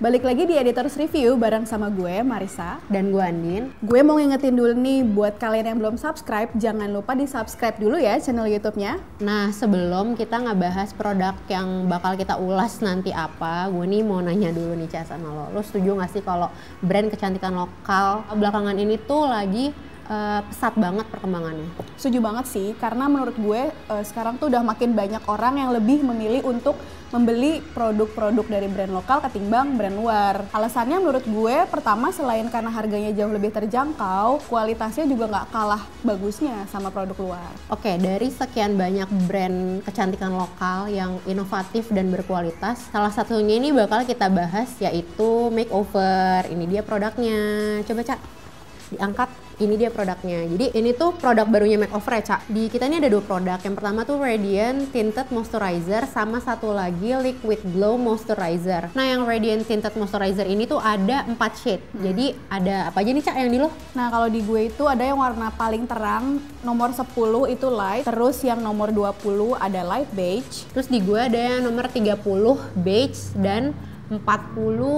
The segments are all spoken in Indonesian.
Balik lagi di Editors Review bareng sama gue, Marissa. Dan gue Andin. Gue mau ngingetin dulu nih buat kalian yang belum subscribe, jangan lupa di subscribe dulu ya channel YouTube-nya. Nah, sebelum kita ngebahas produk yang bakal kita ulas nanti apa, gue nih mau nanya dulu nih Ca sama lo. Lo setuju gak sih kalau brand kecantikan lokal belakangan ini tuh lagi pesat banget perkembangannya? Setuju banget sih, karena menurut gue sekarang tuh udah makin banyak orang yang lebih memilih untuk membeli produk-produk dari brand lokal ketimbang brand luar. Alasannya menurut gue, pertama selain karena harganya jauh lebih terjangkau, kualitasnya juga nggak kalah bagusnya sama produk luar. Oke, dari sekian banyak brand kecantikan lokal yang inovatif dan berkualitas, salah satunya ini bakal kita bahas yaitu makeover. Ini dia produknya. Coba Ca, diangkat. Ini dia produknya. Jadi ini tuh produk barunya makeover ya Ca. Di kita ini ada dua produk. Yang pertama tuh Radiant Tinted Moisturizer sama satu lagi Liquid Glow Moisturizer. Nah yang Radiant Tinted Moisturizer ini tuh ada 4 shade. Jadi ada apa aja nih Ca yang di lo? Nah kalau di gue itu ada yang warna paling terang, nomor 10 itu light, terus yang nomor 20 ada light beige. Terus di gue ada yang nomor 30 beige dan 40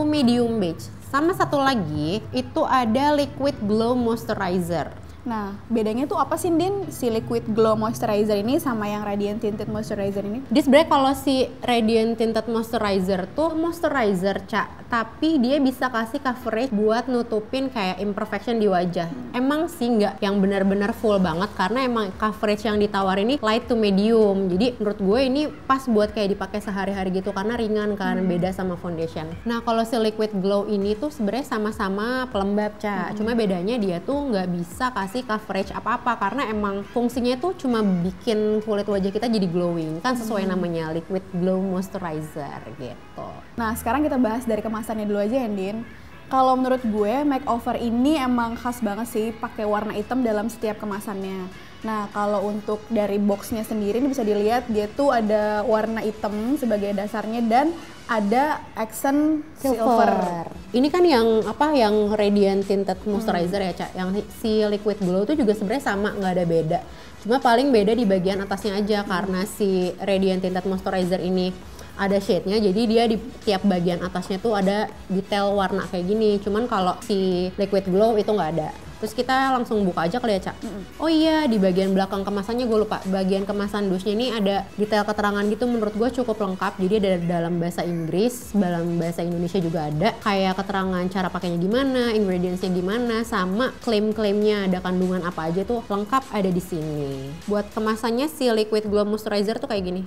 medium beige. Sama satu lagi itu ada Liquid Glow Moisturizer. Nah, bedanya tuh apa sih Din si Liquid Glow Moisturizer ini sama yang Radiant Tinted Moisturizer ini? Dia sebenarnya kalau si Radiant Tinted Moisturizer tuh moisturizer Ca, tapi dia bisa kasih coverage buat nutupin kayak imperfection di wajah. Emang sih nggak yang benar-benar full banget karena emang coverage yang ditawarin ini light to medium. Jadi menurut gue ini pas buat kayak dipakai sehari-hari gitu karena ringan kan, beda sama foundation. Nah kalau si Liquid Glow ini tuh sebenarnya sama-sama pelembab Ca, cuma bedanya dia tuh nggak bisa kasih coverage apa-apa karena emang fungsinya tuh cuma bikin kulit wajah kita jadi glowing kan sesuai namanya Liquid Glow Moisturizer gitu. Nah sekarang kita bahas dari kemasannya dulu aja ya Din. Kalau menurut gue makeover ini emang khas banget sih pakai warna hitam dalam setiap kemasannya. Nah kalau untuk dari boxnya sendiri ini bisa dilihat dia tuh ada warna hitam sebagai dasarnya dan ada accent silver. Ini kan yang apa yang Radiant Tinted Moisturizer ya Ca. Yang si Liquid Glow tuh juga sebenarnya sama, nggak ada beda. Cuma paling beda di bagian atasnya aja karena si Radiant Tinted Moisturizer ini ada shade-nya, jadi dia di tiap bagian atasnya tuh ada detail warna kayak gini. Cuman kalau si Liquid Glow itu nggak ada. Terus kita langsung buka aja kali ya Ca. Oh iya, di bagian belakang kemasannya gue lupa. Bagian kemasan dusnya ini ada detail keterangan gitu, menurut gue cukup lengkap. Jadi ada dalam bahasa Inggris, dalam bahasa Indonesia juga ada. Kayak keterangan cara pakainya gimana, ingredientsnya gimana, sama klaim-klaimnya ada kandungan apa aja tuh lengkap ada di sini. Buat kemasannya si Liquid Glow Moisturizer tuh kayak gini.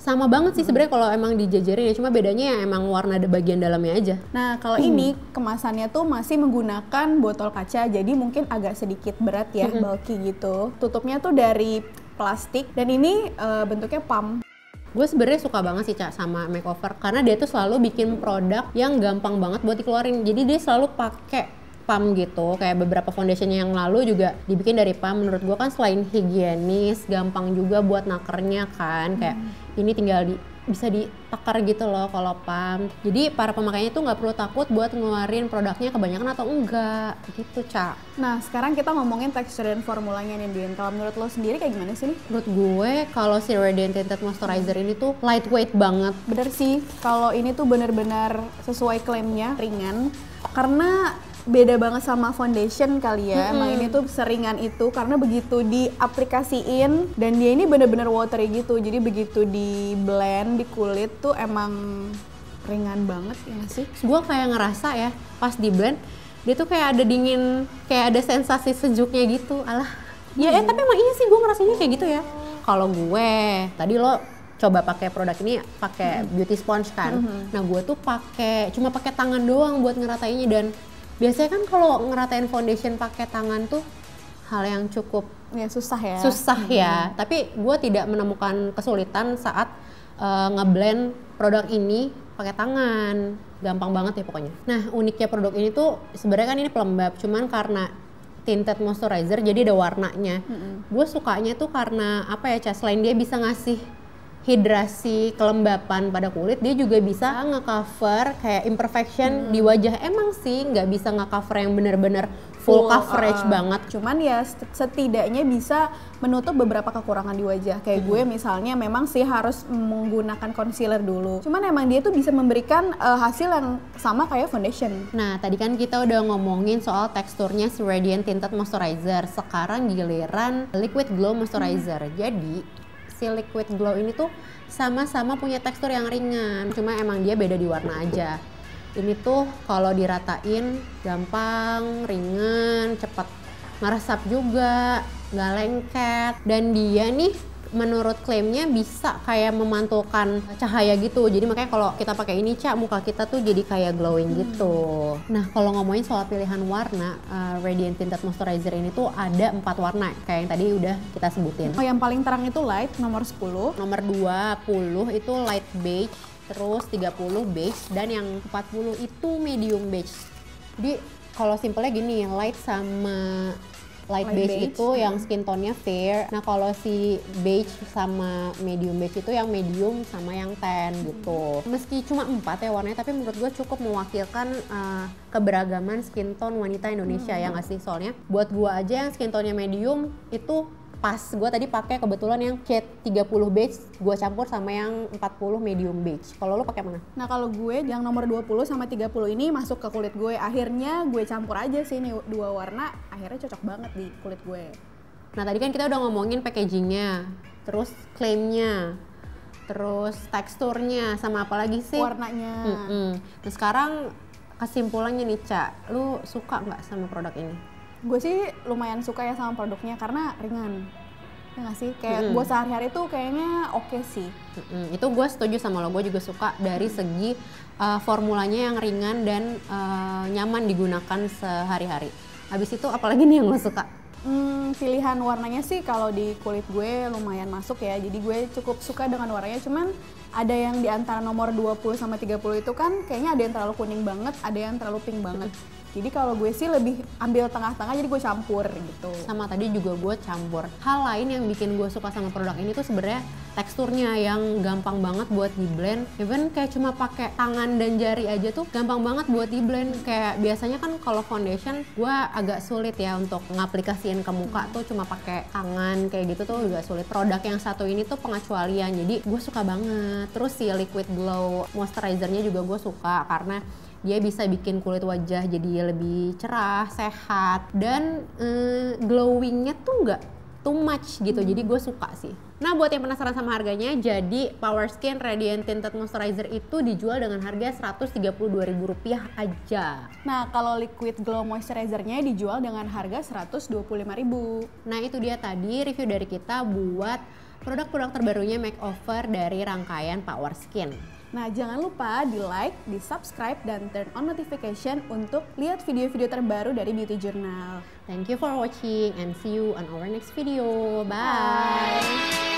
Sama banget sih sebenarnya kalau emang dijajarin ya, cuma bedanya ya emang warna bagian dalamnya aja. Nah kalau ini kemasannya tuh masih menggunakan botol kaca, jadi mungkin agak sedikit berat ya, bulky gitu. Tutupnya tuh dari plastik dan ini bentuknya pump. Gue sebenarnya suka banget sih Ca sama makeover karena dia tuh selalu bikin produk yang gampang banget buat dikeluarin. Jadi dia selalu pakai pump gitu, kayak beberapa foundationnya yang lalu juga dibikin dari pump. Menurut gue kan selain higienis, gampang juga buat nakernya kan, kayak ini tinggal bisa ditakar gitu loh kalau pump. Jadi para pemakainya tuh nggak perlu takut buat ngeluarin produknya kebanyakan atau enggak gitu Ca. Nah sekarang kita ngomongin tekstur dan formulanya nih Din. Kalau menurut lo sendiri kayak gimana sih nih? Menurut gue kalau si Radiant Tinted Moisturizer ini tuh lightweight banget. Bener sih, kalau ini tuh bener-bener sesuai klaimnya, ringan. Karena beda banget sama foundation kali ya, emang ini tuh seringan itu karena begitu diaplikasiin dan dia ini bener-bener watery gitu, jadi begitu di blend di kulit tuh emang ringan banget ya sih. Gue kayak ngerasa ya pas di blend dia tuh kayak ada dingin, kayak ada sensasi sejuknya gitu. Alah ya tapi emang iya sih gue ngerasanya kayak gitu ya. Kalau gue tadi lo coba pakai produk ini pakai beauty sponge kan, nah gue tuh cuma pakai tangan doang buat ngeratainnya. Dan biasanya kan kalau ngeratain foundation pakai tangan tuh hal yang cukup ya susah ya. Tapi gue tidak menemukan kesulitan saat ngeblend produk ini pakai tangan, gampang banget ya pokoknya. Nah uniknya produk ini tuh sebenarnya kan ini pelembab, cuman karena tinted moisturizer jadi ada warnanya. Gue sukanya tuh karena apa ya Ca, selain dia bisa ngasih hidrasi, kelembapan pada kulit, dia juga bisa nge-cover kayak imperfection di wajah. Emang sih nggak bisa nge-cover yang bener-bener full coverage banget. Cuman ya setidaknya bisa menutup beberapa kekurangan di wajah. Kayak gue misalnya memang sih harus menggunakan concealer dulu. Cuman emang dia tuh bisa memberikan hasil yang sama kayak foundation. Nah, tadi kan kita udah ngomongin soal teksturnya si Radiant Tinted Moisturizer. Sekarang giliran Liquid Glow Moisturizer. Jadi si Liquid Glow ini tuh sama-sama punya tekstur yang ringan, cuma emang dia beda di warna aja. Ini tuh kalau diratain gampang, ringan, cepet meresap juga, nggak lengket. Dan dia nih menurut klaimnya bisa kayak memantulkan cahaya gitu. Jadi makanya kalau kita pakai ini, Ca, muka kita tuh jadi kayak glowing gitu. Nah, kalau ngomongin soal pilihan warna, Radiant Tinted Moisturizer ini tuh ada 4 warna kayak yang tadi udah kita sebutin. Oh, yang paling terang itu light nomor 10. Nomor 20 itu light beige, terus 30 beige, dan yang 40 itu medium beige. Jadi kalau simpelnya gini, light sama light beige itu yang skin tone-nya fair. Nah, kalau si beige sama medium beige itu yang medium sama yang tan gitu. Meski cuma 4 ya warnanya, tapi menurut gue cukup mewakilkan keberagaman skin tone wanita Indonesia ya nggak sih? Soalnya buat gue aja yang skin tone-nya medium itu pas. Gue tadi pakai kebetulan yang shade 30 beige, gue campur sama yang 40 medium beige. Kalau lo pakai mana? Nah, kalau gue yang nomor 20 sama 30 ini masuk ke kulit gue. Akhirnya gue campur aja sih nih 2 warna, akhirnya cocok banget di kulit gue. Nah, tadi kan kita udah ngomongin packagingnya, terus klaimnya, terus teksturnya, sama apa lagi sih? Warnanya. Nah, sekarang kesimpulannya nih, Ca, lu suka nggak sama produk ini? Gue sih lumayan suka ya sama produknya karena ringan. Ya nggak sih? Kayak buat sehari-hari tuh kayaknya oke sih. Itu gue setuju sama lo, gue juga suka dari segi formulanya yang ringan dan nyaman digunakan sehari-hari. Habis itu apalagi nih yang lo suka? Pilihan warnanya sih kalau di kulit gue lumayan masuk ya. Jadi gue cukup suka dengan warnanya, cuman ada yang di antara nomor 20 sama 30 itu kan kayaknya ada yang terlalu kuning banget, ada yang terlalu pink banget. Jadi kalau gue sih lebih ambil tengah-tengah, jadi gue campur gitu. Sama tadi juga gue campur. Hal lain yang bikin gue suka sama produk ini tuh sebenarnya teksturnya yang gampang banget buat di blend. Even kayak cuma pakai tangan dan jari aja tuh gampang banget buat di blend. Kayak biasanya kan kalau foundation gue agak sulit ya untuk ngaplikasiin ke muka tuh cuma pakai tangan kayak gitu tuh agak sulit. Produk yang satu ini tuh pengecualian, jadi gue suka banget. Terus si Liquid Glow Moisturizernya juga gue suka karena dia bisa bikin kulit wajah jadi lebih cerah, sehat, dan glowingnya tuh nggak too much gitu, jadi gue suka sih. Nah, buat yang penasaran sama harganya, jadi Power Skin Radiant Tinted Moisturizer itu dijual dengan harga Rp132.000 aja. Nah, kalau Liquid Glow Moisturizernya dijual dengan harga Rp125.000. Nah, itu dia tadi review dari kita buat produk-produk terbarunya makeover dari rangkaian Power Skin. Nah, jangan lupa di like, di subscribe, dan turn on notification untuk lihat video-video terbaru dari Beauty Journal. Thank you for watching and see you on our next video. Bye!